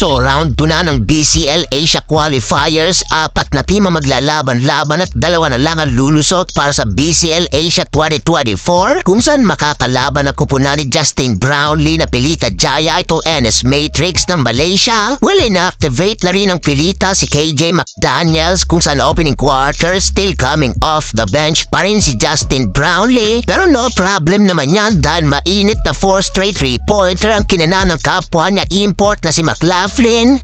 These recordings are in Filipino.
So round 2 na ng BCL Asia Qualifiers, 4 na team ang maglalaban-laban at 2 na lang ang lulusot para sa BCL Asia 2024, kung saan makakalaban ang kupunan ni Justin Brownlee na Pilita Jaya ito NS Matrix ng Malaysia. Well, inactivate na rin ang Pilita si KJ McDaniels, kung saan opening quarter still coming off the bench pa rin si Justin Brownlee. Pero no problem naman yan dahil mainit na 4 straight 3-pointer ang kinana ng kapwa niya import na si McLaughlin.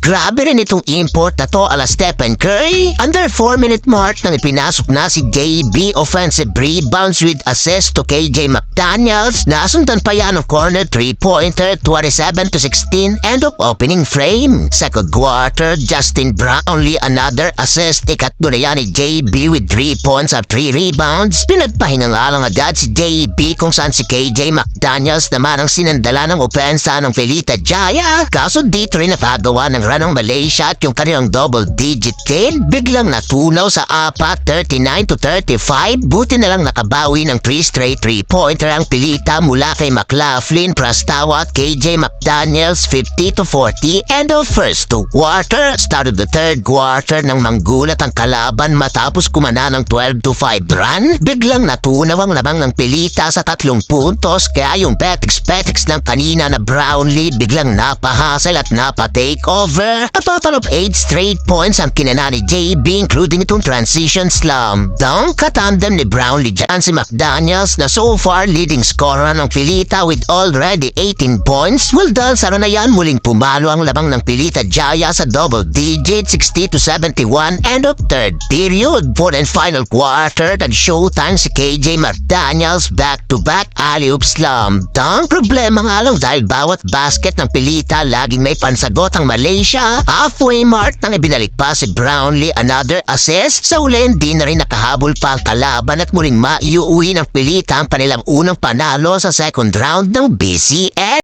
Grabe rin itong import na to ala Stephen Curry. Under 4-minute mark nang ipinasok na si JB, offensive rebounds with assist to KJ McDaniels. Nasundan pa yan ng corner 3-pointer 27-16 end of opening frame. Second quarter, Justin Brownlee another assist. Ikatlo na yan ni JB with 3 points at 3 rebounds. Pinagpahinga nga lang agad si JB, kung saan si KJ McDaniels naman ang sinandala ng opensa ng Pilita Jaya. Kaso dito rin nakagawa ng run ng Malaysia at yung kanilang double-digit lead biglang natunaw sa 39-35. Buti na lang nakabawi ng 3 straight 3-pointer ang Pilita mula kay McLaughlin, Prastawa at KJ McDaniels. 50-40 end of first 2 quarter. Start of the third quarter nang manggulat ang kalaban matapos kumana ng 12-5 run. Biglang natunaw ang lamang ng Pilita sa 3 puntos, kaya yung petiks ng kanina na Brownlee biglang napahasel at napa-take over. A total of 8 straight points ang kinana ni JB, including itong transition slam dunk. Katandem ni Brownlee dyan si McDaniels na so far leading scorer ng Pilita with already 18 points. Well, dahil sa na yan, muling pumalo ang lamang ng Pilita Jaya sa double digit 60-71 end of third period. Fourth and final quarter, nag-showtime si KJ McDaniels back-to-back alley-oop slam dunk. Problema nga lang dahil bawat basket ng Pilita laging may pansagot ang Malaysia. Halfway mark nang ibinalik pa si Brownlee another assist. Sa uli, hindi na rin nakahabol pa ang kalaban at muling maiuwi ng Pilita ang kanilang unang panalo sa second round ng BCL.